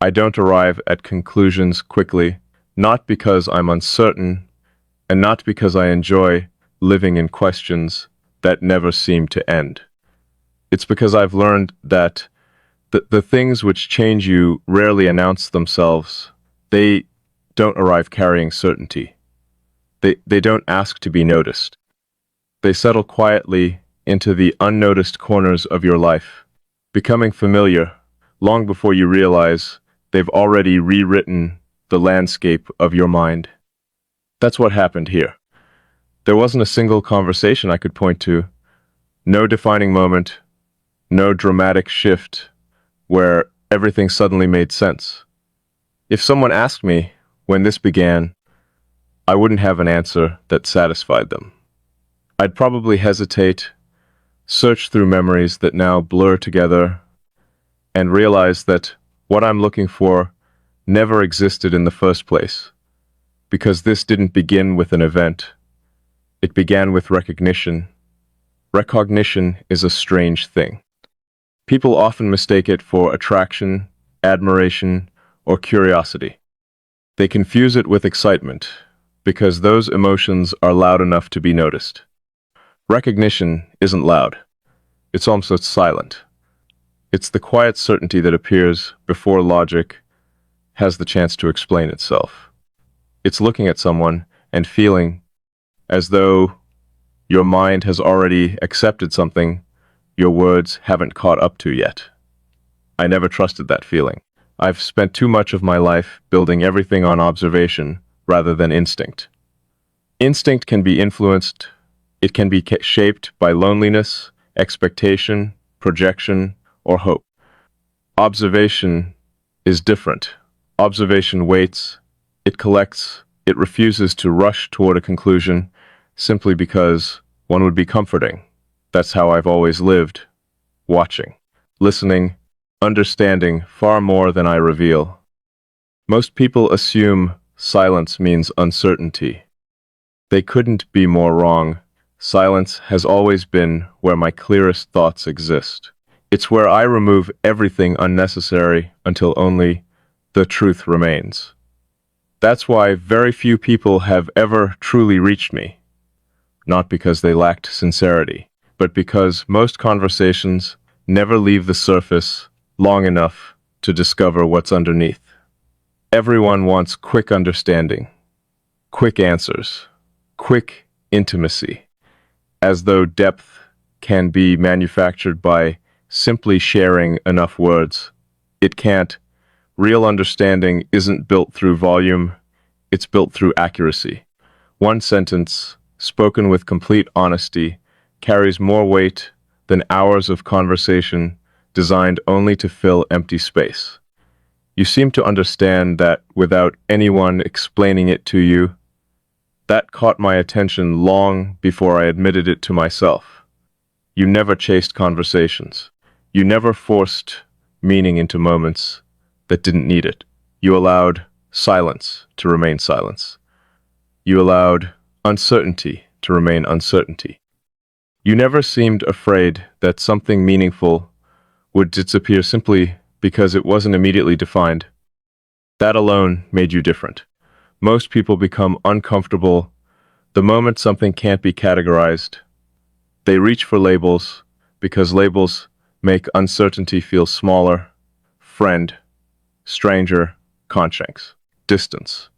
I don't arrive at conclusions quickly, not because I'm uncertain, and not because I enjoy living in questions that never seem to end. It's because I've learned that the things which change you rarely announce themselves. They don't arrive carrying certainty. They don't ask to be noticed. They settle quietly into the unnoticed corners of your life, becoming familiar long before you realize they've already rewritten the landscape of your mind. That's what happened here. There wasn't a single conversation I could point to, no defining moment, no dramatic shift where everything suddenly made sense. If someone asked me when this began, I wouldn't have an answer that satisfied them. I'd probably hesitate, search through memories that now blur together, and realize that what I'm looking for never existed in the first place, because this didn't begin with an event. It began with recognition. Recognition is a strange thing. People often mistake it for attraction, admiration, or curiosity. They confuse it with excitement, because those emotions are loud enough to be noticed. Recognition isn't loud. It's almost silent. It's the quiet certainty that appears before logic has the chance to explain itself. It's looking at someone and feeling as though your mind has already accepted something your words haven't caught up to yet. I never trusted that feeling. I've spent too much of my life building everything on observation rather than instinct. Instinct can be influenced, it can be shaped by loneliness, expectation, projection, or hope. Observation is different. Observation waits, it collects, it refuses to rush toward a conclusion simply because one would be comforting. That's how I've always lived, watching, listening, understanding far more than I reveal. Most people assume silence means uncertainty. They couldn't be more wrong. Silence has always been where my clearest thoughts exist. It's where I remove everything unnecessary until only the truth remains. That's why very few people have ever truly reached me. Not because they lacked sincerity, but because most conversations never leave the surface long enough to discover what's underneath. Everyone wants quick understanding, quick answers, quick intimacy, as though depth can be manufactured by simply sharing enough words. It can't. Real understanding isn't built through volume, it's built through accuracy. One sentence, spoken with complete honesty, carries more weight than hours of conversation designed only to fill empty space. You seem to understand that without anyone explaining it to you. That caught my attention long before I admitted it to myself. You never chased conversations. You never forced meaning into moments that didn't need it. You allowed silence to remain silence. You allowed uncertainty to remain uncertainty. You never seemed afraid that something meaningful would disappear simply because it wasn't immediately defined. That alone made you different. Most people become uncomfortable the moment something can't be categorized. They reach for labels because labels make uncertainty feel smaller. Friend, stranger, conscience, distance.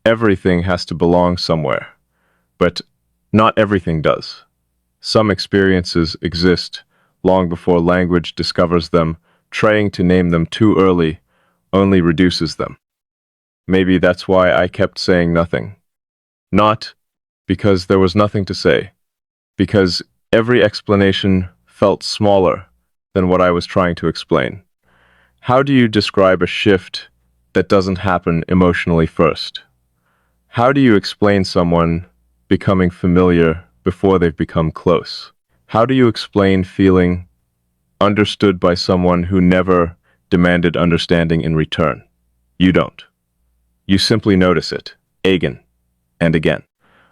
Everything has to belong somewhere, but not everything does. Some experiences exist long before language discovers them. Trying to name them too early only reduces them. Maybe that's why I kept saying nothing. Not because there was nothing to say, because every explanation felt smaller than what I was trying to explain. How do you describe a shift that doesn't happen emotionally first? How do you explain someone becoming familiar before they've become close? How do you explain feeling understood by someone who never demanded understanding in return? You don't. You simply notice it, again and again,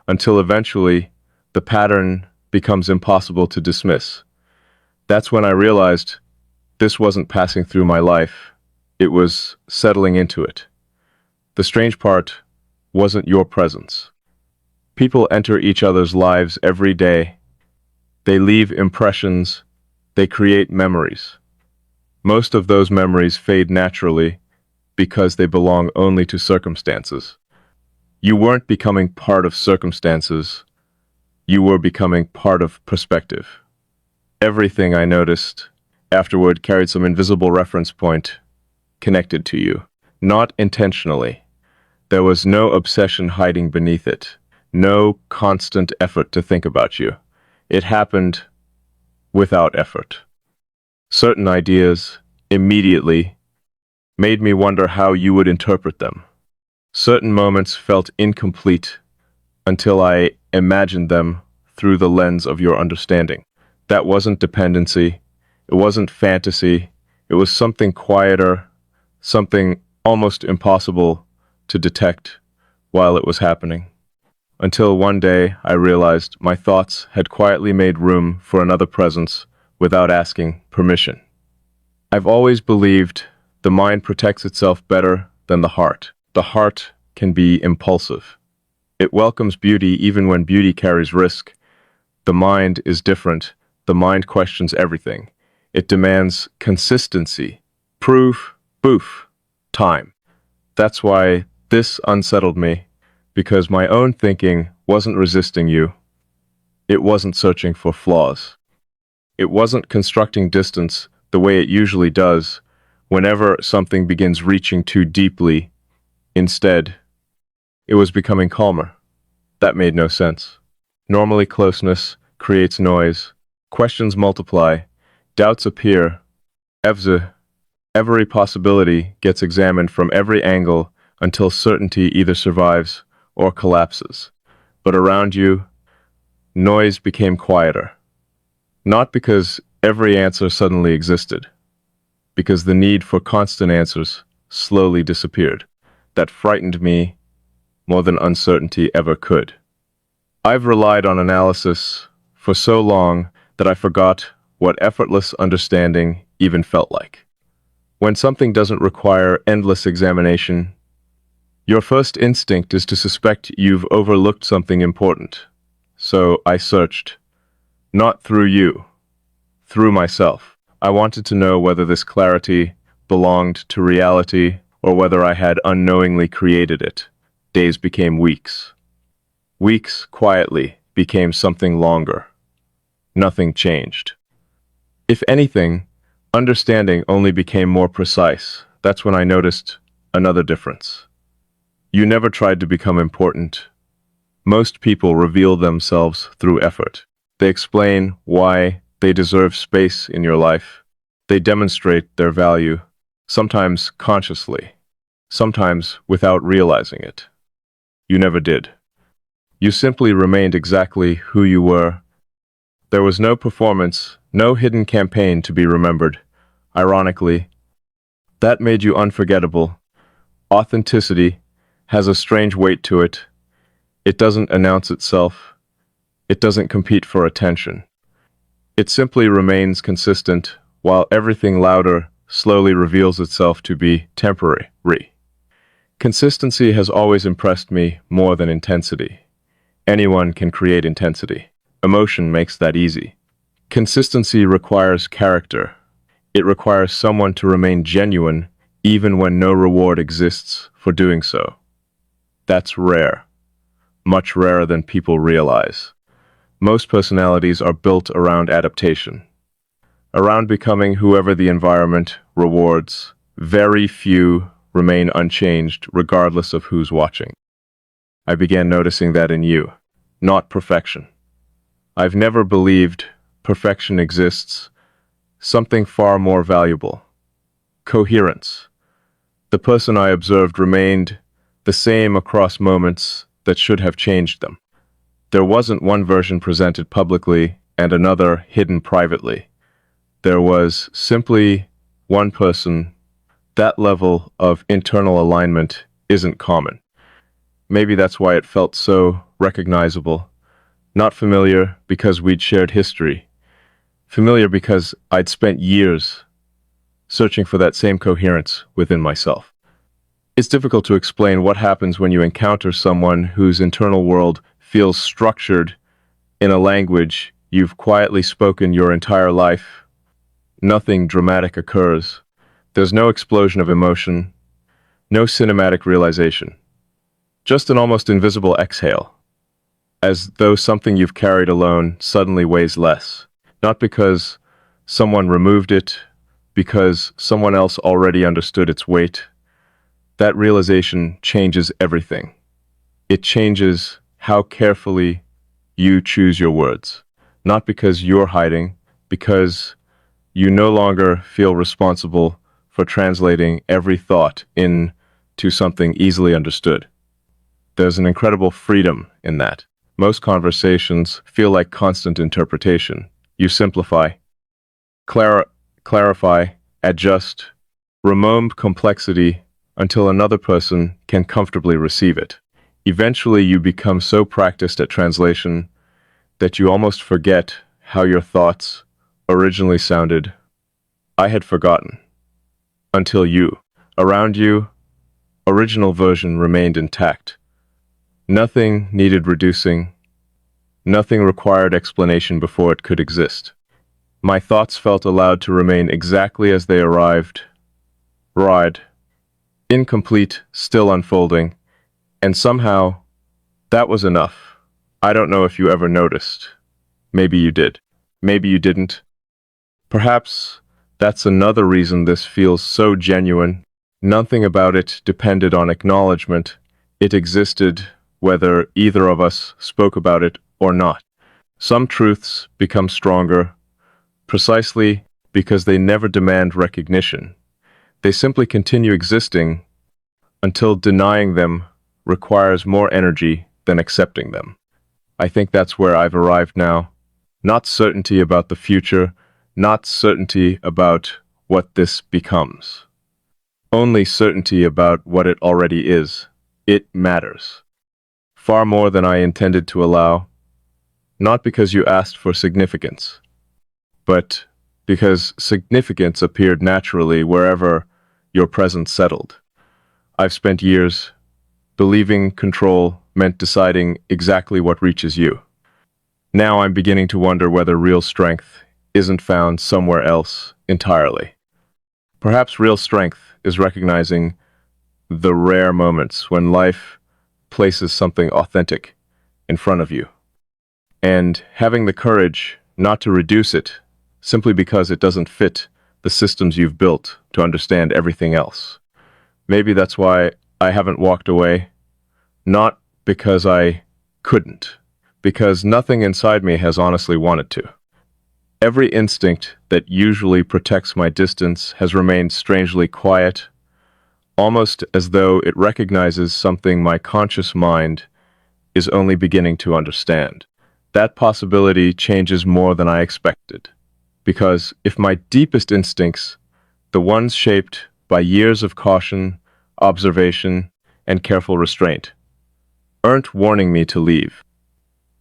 until eventually the pattern becomes impossible to dismiss. That's when I realized this wasn't passing through my life, It was settling into it. The strange part wasn't your presence. People enter each other's lives every day. They leave impressions. They create memories. Most of those memories fade naturally because they belong only to circumstances. You weren't becoming part of circumstances. You were becoming part of perspective. Everything I noticed afterward carried some invisible reference point connected to you, not intentionally. There was no obsession hiding beneath it, no constant effort to think about you. It happened without effort. Certain ideas immediately made me wonder how you would interpret them. Certain moments felt incomplete until I imagined them through the lens of your understanding. That wasn't dependency. It wasn't fantasy. It was something quieter, something almost impossible to detect while it was happening. Until one day I realized my thoughts had quietly made room for another presence without asking permission. I've always believed the mind protects itself better than the heart. The heart can be impulsive. It welcomes beauty even when beauty carries risk. The mind is different. The mind questions everything. It demands consistency, proof, boof, time. That's why this unsettled me, because my own thinking wasn't resisting you. It wasn't searching for flaws. It wasn't constructing distance the way it usually does whenever something begins reaching too deeply. Instead, it was becoming calmer. That made no sense. Normally, closeness creates noise. Questions multiply. Doubts appear. Every possibility gets examined from every angle until certainty either survives or collapses. But around you, noise became quieter. Not because every answer suddenly existed, because the need for constant answers slowly disappeared. That frightened me more than uncertainty ever could. I've relied on analysis for so long that I forgot what effortless understanding even felt like. When something doesn't require endless examination, your first instinct is to suspect you've overlooked something important. So I searched, not through you, through myself. I wanted to know whether this clarity belonged to reality or whether I had unknowingly created it. Days became weeks. Weeks quietly became something longer. Nothing changed. If anything, understanding only became more precise. That's when I noticed another difference. You never tried to become important. Most people reveal themselves through effort. They explain why they deserve space in your life. They demonstrate their value, sometimes consciously, sometimes without realizing it. You never did. You simply remained exactly who you were. There was no performance, no hidden campaign to be remembered. Ironically, that made you unforgettable. Authenticity has a strange weight to it. It doesn't announce itself. It doesn't compete for attention. It simply remains consistent, while everything louder slowly reveals itself to be temporary. Consistency has always impressed me more than intensity. Anyone can create intensity. Emotion makes that easy. Consistency requires character. It requires someone to remain genuine even when no reward exists for doing so. That's rare, much rarer than people realize. Most personalities are built around adaptation, around becoming whoever the environment rewards. Very few remain unchanged regardless of who's watching. I began noticing that in you, not perfection. I've never believed perfection exists. Something far more valuable. Coherence. The person I observed remained the same across moments that should have changed them. There wasn't one version presented publicly and another hidden privately. There was simply one person. That level of internal alignment isn't common. Maybe that's why it felt so recognizable. Not familiar because we'd shared history. Familiar because I'd spent years searching for that same coherence within myself. It's difficult to explain what happens when you encounter someone whose internal world feels structured in a language you've quietly spoken your entire life. Nothing dramatic occurs. There's no explosion of emotion, no cinematic realization. Just an almost invisible exhale, as though something you've carried alone suddenly weighs less. Not because someone removed it, because someone else already understood its weight. That realization changes everything. It changes how carefully you choose your words. Not because you're hiding, because you no longer feel responsible for translating every thought into something easily understood. There's an incredible freedom in that. Most conversations feel like constant interpretation. You simplify, clarify, adjust, remove complexity until another person can comfortably receive it. Eventually, you become so practiced at translation that you almost forget how your thoughts originally sounded. I had forgotten. Until you. Around you, original version remained intact. Nothing needed reducing. Nothing required explanation before it could exist. My thoughts felt allowed to remain exactly as they arrived. Ride. Incomplete, still unfolding. And somehow, that was enough. I don't know if you ever noticed. Maybe you did. Maybe you didn't. Perhaps that's another reason this feels so genuine. Nothing about it depended on acknowledgement. It existed whether either of us spoke about it or not. Some truths become stronger precisely because they never demand recognition. They simply continue existing until denying them requires more energy than accepting them. I think that's where I've arrived now. Not certainty about the future, not certainty about what this becomes. Only certainty about what it already is. It matters. Far more than I intended to allow. Not because you asked for significance, but because significance appeared naturally wherever your presence settled. I've spent years believing control meant deciding exactly what reaches you. Now I'm beginning to wonder whether real strength isn't found somewhere else entirely. Perhaps real strength is recognizing the rare moments when life places something authentic in front of you, and having the courage not to reduce it simply because it doesn't fit the systems you've built to understand everything else. Maybe that's why I haven't walked away, not because I couldn't, because nothing inside me has honestly wanted to. Every instinct that usually protects my distance has remained strangely quiet, almost as though it recognizes something my conscious mind is only beginning to understand. That possibility changes more than I expected, because if my deepest instincts, the ones shaped by years of caution, observation, and careful restraint, aren't warning me to leave,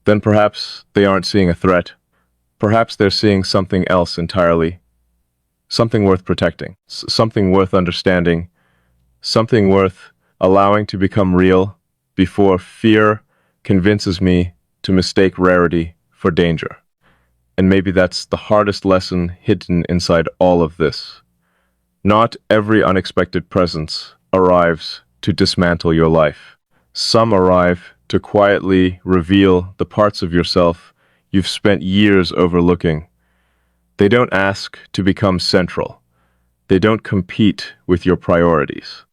then perhaps they aren't seeing a threat. Perhaps they're seeing something else entirely, something worth protecting, something worth understanding, something worth allowing to become real before fear convinces me to mistake rarity for danger. And maybe that's the hardest lesson hidden inside all of this. Not every unexpected presence arrives to dismantle your life. Some arrive to quietly reveal the parts of yourself you've spent years overlooking. They don't ask to become central. They don't compete with your priorities.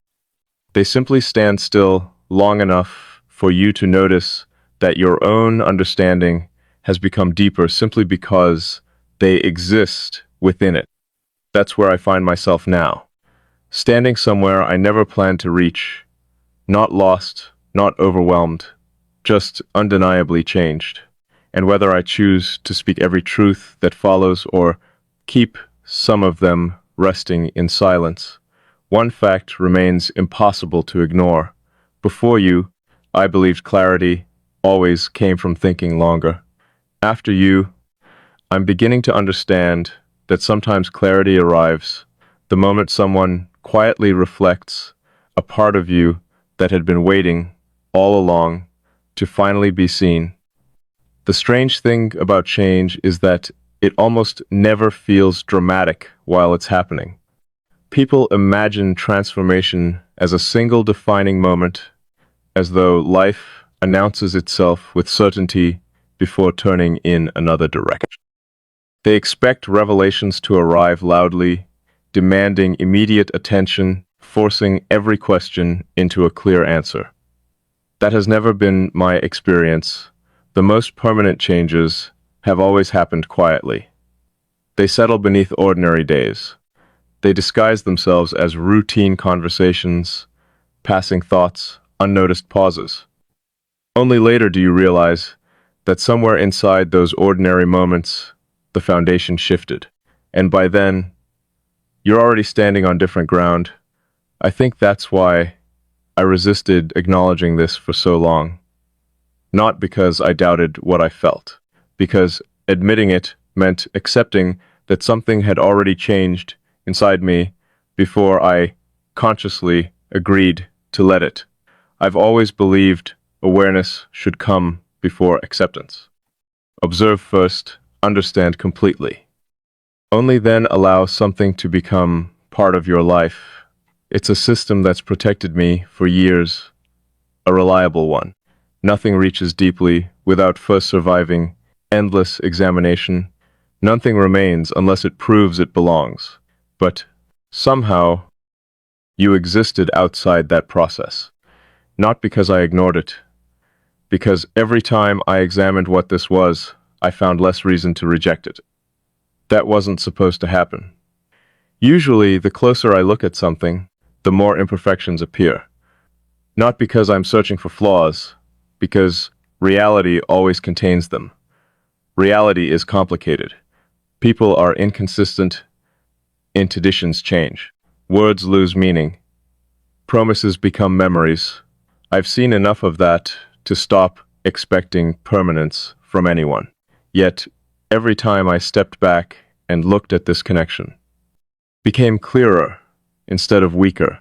They simply stand still long enough for you to notice that your own understanding has become deeper simply because they exist within it. That's where I find myself now, standing somewhere I never planned to reach, not lost, not overwhelmed, just undeniably changed. And whether I choose to speak every truth that follows or keep some of them resting in silence, one fact remains impossible to ignore. Before you, I believed clarity always came from thinking longer. After you, I'm beginning to understand that sometimes clarity arrives The moment someone quietly reflects a part of you that had been waiting all along to finally be seen. The strange thing about change is that it almost never feels dramatic while it's happening. People imagine transformation as a single defining moment, as though life announces itself with certainty before turning in another direction. They expect revelations to arrive loudly, demanding immediate attention, forcing every question into a clear answer. That has never been my experience. The most permanent changes have always happened quietly. They settle beneath ordinary days. They disguise themselves as routine conversations, passing thoughts, unnoticed pauses. Only later do you realize that somewhere inside those ordinary moments, the foundation shifted. And by then, you're already standing on different ground. I think that's why I resisted acknowledging this for so long. Not because I doubted what I felt, because admitting it meant accepting that something had already changed inside me before I consciously agreed to let it. I've always believed awareness should come before acceptance. Observe first, understand completely. Only then allow something to become part of your life. It's a system that's protected me for years, a reliable one. Nothing reaches deeply without first surviving endless examination. Nothing remains unless it proves it belongs. But somehow, you existed outside that process. Not because I ignored it, because every time I examined what this was, I found less reason to reject it. That wasn't supposed to happen. Usually, the closer I look at something, the more imperfections appear. Not because I'm searching for flaws, because reality always contains them. Reality is complicated. People are inconsistent, intentions change. Words lose meaning. Promises become memories. I've seen enough of that to stop expecting permanence from anyone. Yet, every time I stepped back and looked at this connection, became clearer instead of weaker,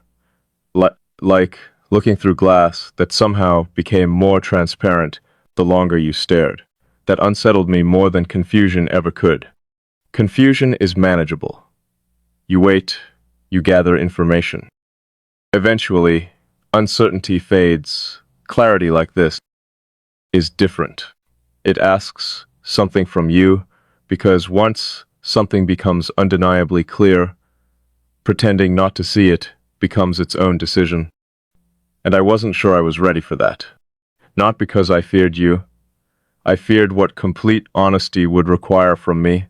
like looking through glass that somehow became more transparent the longer you stared. That unsettled me more than confusion ever could. Confusion is manageable. You wait, you gather information. Eventually, uncertainty fades. Clarity like this is different. It asks something from you, because once something becomes undeniably clear, pretending not to see it becomes its own decision. And I wasn't sure I was ready for that. Not because I feared you. I feared what complete honesty would require from me.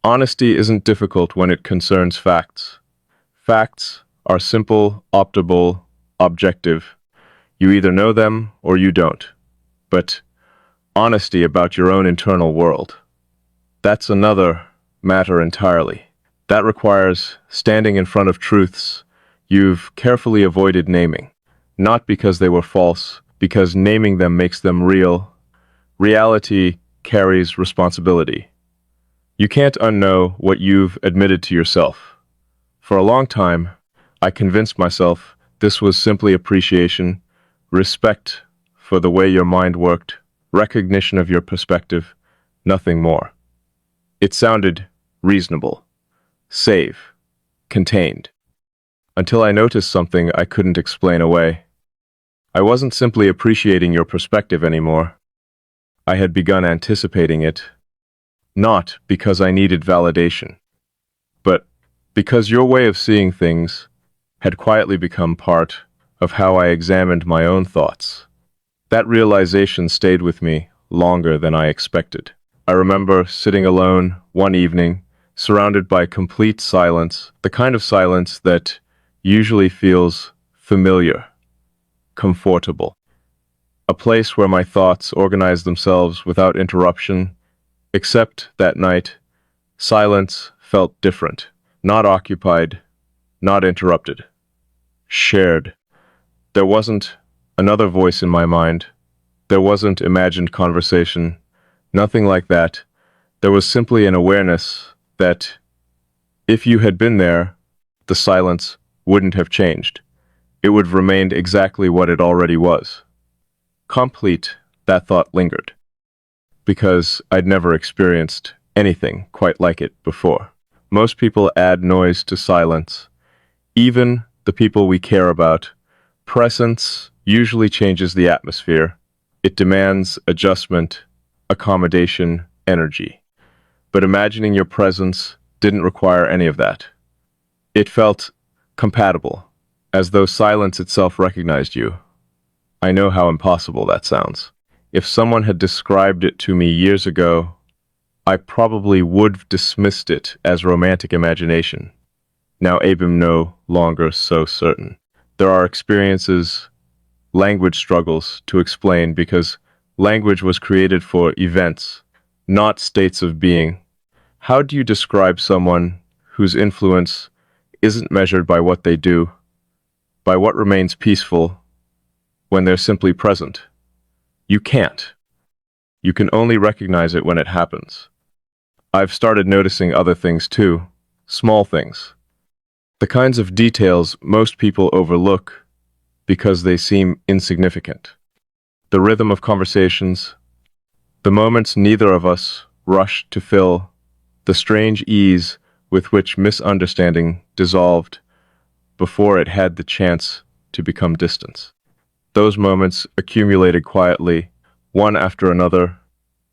Honesty isn't difficult when it concerns facts. Facts are simple, optable, objective. You either know them or you don't. But honesty about your own internal world, that's another matter entirely. That requires standing in front of truths you've carefully avoided naming. Not because they were false, because naming them makes them real. Reality carries responsibility. You can't unknow what you've admitted to yourself. For a long time, I convinced myself this was simply appreciation, respect for the way your mind worked, recognition of your perspective, nothing more. It sounded reasonable, safe, contained, until I noticed something I couldn't explain away. I wasn't simply appreciating your perspective anymore. I had begun anticipating it, not because I needed validation, but because your way of seeing things had quietly become part of how I examined my own thoughts. That realization stayed with me longer than I expected. I remember sitting alone one evening, surrounded by complete silence, the kind of silence that usually feels familiar, comfortable. A place where my thoughts organize themselves without interruption, except that night, silence felt different, not occupied, not interrupted, shared. There wasn't another voice in my mind. There wasn't imagined conversation, nothing like that. There was simply an awareness that if you had been there, the silence wouldn't have changed. It would have remained exactly what it already was. Complete, that thought lingered, because I'd never experienced anything quite like it before. Most people add noise to silence, even the people we care about. Presence usually changes the atmosphere. It demands adjustment, accommodation, energy. But imagining your presence didn't require any of that. It felt compatible, as though silence itself recognized you. I know how impossible that sounds. If someone had described it to me years ago, I probably would have dismissed it as romantic imagination. Now I'm no longer so certain. There are experiences, language struggles to explain because language was created for events, not states of being. How do you describe someone whose influence isn't measured by what they do, by what remains peaceful when they're simply present? You can't. You can only recognize it when it happens. I've started noticing other things too, small things. The kinds of details most people overlook because they seem insignificant. The rhythm of conversations, the moments neither of us rushed to fill, the strange ease with which misunderstanding dissolved before it had the chance to become distance. Those moments accumulated quietly, one after another,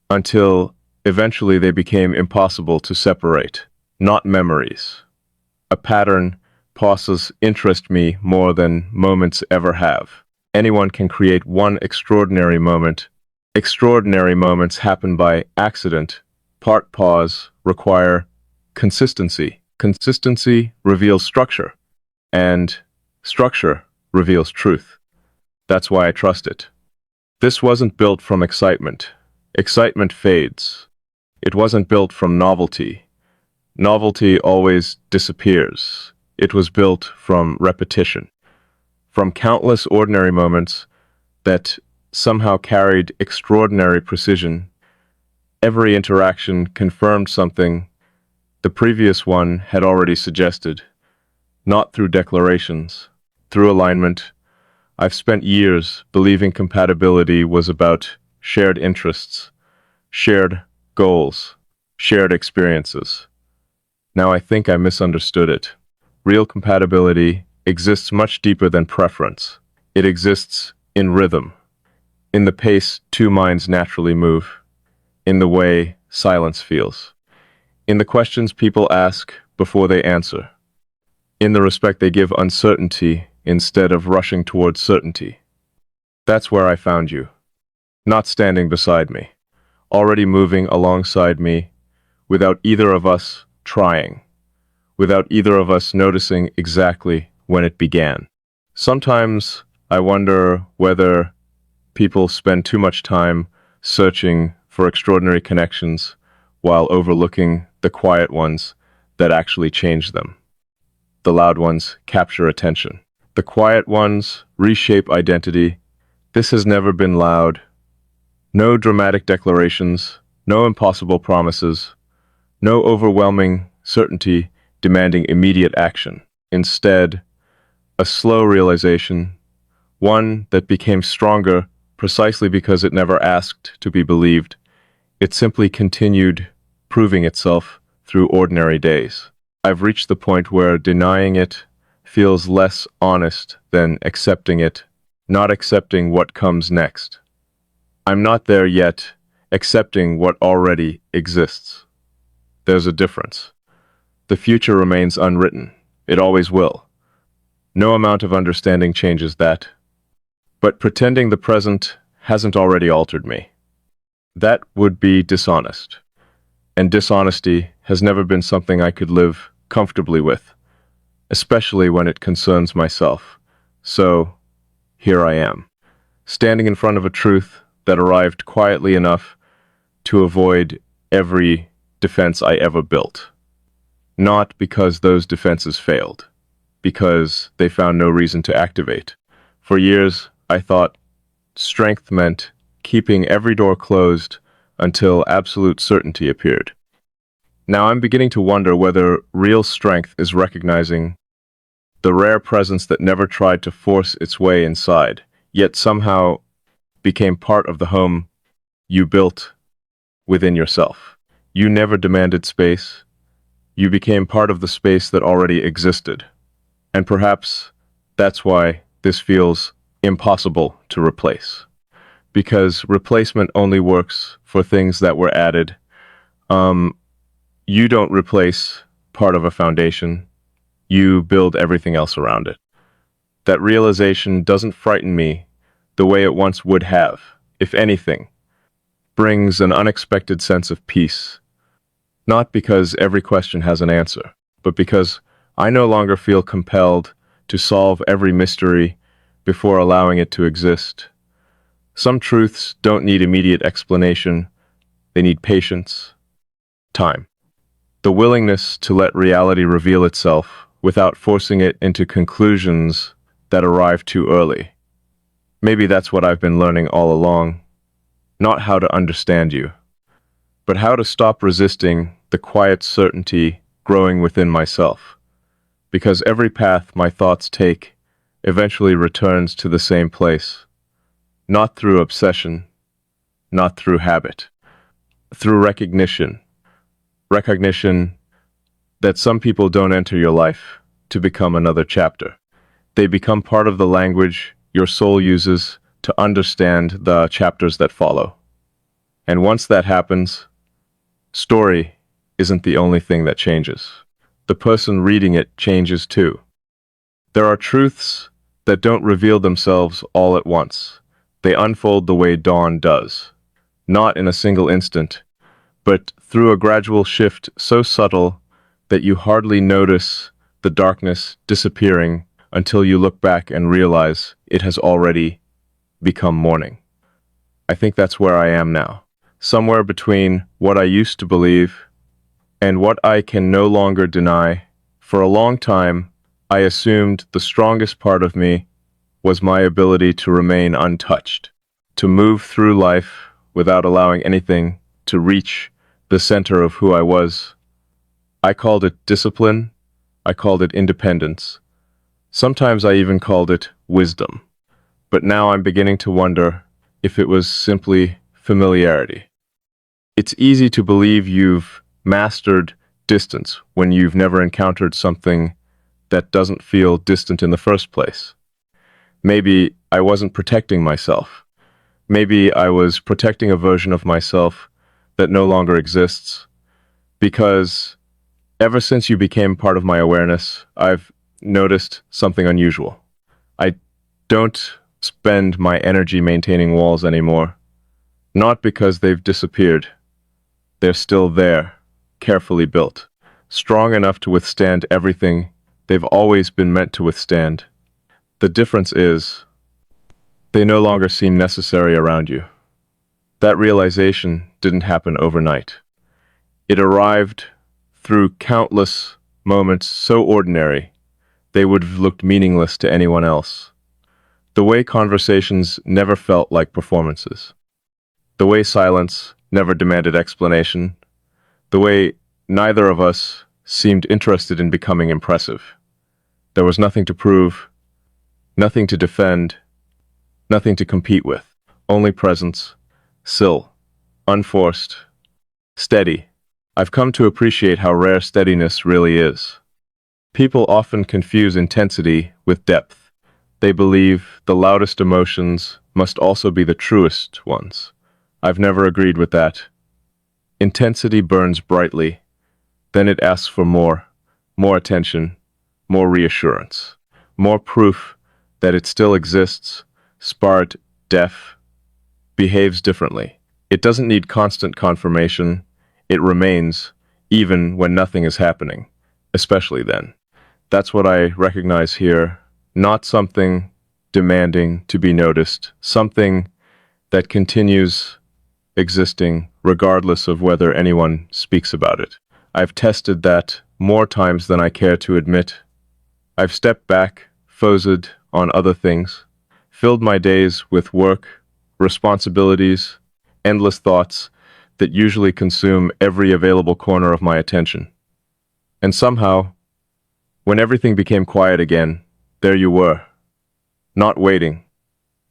until eventually they became impossible to separate. Not memories. A pattern pauses interest me more than moments ever have. Anyone can create one extraordinary moment. Extraordinary moments happen by accident. Part pause require consistency. Consistency reveals structure, and structure reveals truth. That's why I trust it. This wasn't built from excitement. Excitement fades. It wasn't built from novelty. Novelty always disappears. It was built from repetition, from countless ordinary moments that somehow carried extraordinary precision. Every interaction confirmed something the previous one had already suggested, not through declarations, through alignment. I've spent years believing compatibility was about shared interests, shared goals, shared experiences. Now I think I misunderstood it. Real compatibility exists much deeper than preference. It exists in rhythm, in the pace two minds naturally move, in the way silence feels, in the questions people ask before they answer, in the respect they give uncertainty instead of rushing towards certainty. That's where I found you, not standing beside me, already moving alongside me, without either of us trying, without either of us noticing exactly when it began. Sometimes I wonder whether people spend too much time searching for extraordinary connections while overlooking the quiet ones that actually change them. The loud ones capture attention. The quiet ones reshape identity. This has never been loud. No dramatic declarations, no impossible promises, no overwhelming certainty demanding immediate action. Instead, a slow realization, one that became stronger precisely because it never asked to be believed. It simply continued proving itself through ordinary days. I've reached the point where denying it feels less honest than accepting it, not accepting what comes next. I'm not there yet, accepting what already exists. There's a difference. The future remains unwritten. It always will. No amount of understanding changes that. But pretending the present hasn't already altered me. That would be dishonest. And dishonesty has never been something I could live comfortably with, especially when it concerns myself. So, here I am, standing in front of a truth that arrived quietly enough to avoid every defense I ever built. Not because those defenses failed, because they found no reason to activate. For years, I thought strength meant keeping every door closed until absolute certainty appeared. Now I'm beginning to wonder whether real strength is recognizing the rare presence that never tried to force its way inside, yet somehow became part of the home you built within yourself. You never demanded space. You became part of the space that already existed. And perhaps that's why this feels impossible to replace. Because replacement only works for things that were added. You don't replace part of a foundation. You build everything else around it. That realization doesn't frighten me the way it once would have. If anything, brings an unexpected sense of peace. Not because every question has an answer, but because I no longer feel compelled to solve every mystery before allowing it to exist. Some truths don't need immediate explanation. They need patience, time, the willingness to let reality reveal itself without forcing it into conclusions that arrive too early. Maybe that's what I've been learning all along. Not how to understand you, but how to stop resisting the quiet certainty growing within myself. Because every path my thoughts take eventually returns to the same place. Not through obsession, not through habit, through recognition. Recognition that some people don't enter your life to become another chapter. They become part of the language your soul uses to understand the chapters that follow. And once that happens, story isn't the only thing that changes. The person reading it changes too. There are truths that don't reveal themselves all at once. They unfold the way dawn does, not in a single instant, but through a gradual shift so subtle that you hardly notice the darkness disappearing until you look back and realize it has already become morning. I think that's where I am now, somewhere between what I used to believe and what I can no longer deny. For a long time, I assumed the strongest part of me was my ability to remain untouched, to move through life without allowing anything to reach the center of who I was. I called it discipline. I called it independence. Sometimes I even called it wisdom. But now I'm beginning to wonder if it was simply familiarity. It's easy to believe you've mastered distance when you've never encountered something that doesn't feel distant in the first place. Maybe I wasn't protecting myself. Maybe I was protecting a version of myself that no longer exists. Because ever since you became part of my awareness, I've noticed something unusual. I don't spend my energy maintaining walls anymore. Not because they've disappeared. They're still there, carefully built, strong enough to withstand everything they've always been meant to withstand. The difference is, they no longer seem necessary around you. That realization didn't happen overnight. It arrived through countless moments so ordinary they would have looked meaningless to anyone else. The way conversations never felt like performances. The way silence never demanded explanation. The way neither of us seemed interested in becoming impressive. There was nothing to prove, nothing to defend, nothing to compete with. Only presence, still, unforced, steady. I've come to appreciate how rare steadiness really is. People often confuse intensity with depth. They believe the loudest emotions must also be the truest ones. I've never agreed with that. Intensity burns brightly, then it asks for more attention, more reassurance, more proof that it still exists, sparred, deaf, behaves differently. It doesn't need constant confirmation. It remains, even when nothing is happening, especially then. That's what I recognize here. Not something demanding to be noticed, something that continues existing regardless of whether anyone speaks about it. I've tested that more times than I care to admit. I've stepped back, focused on other things, filled my days with work, responsibilities, endless thoughts that usually consume every available corner of my attention. And somehow, When everything became quiet again, there you were. Not waiting,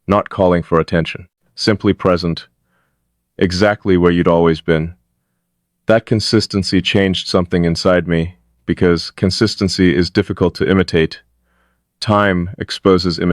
not calling for attention, simply present, exactly where you'd always been. That consistency changed something inside me, because consistency is difficult to imitate. Time exposes imitation.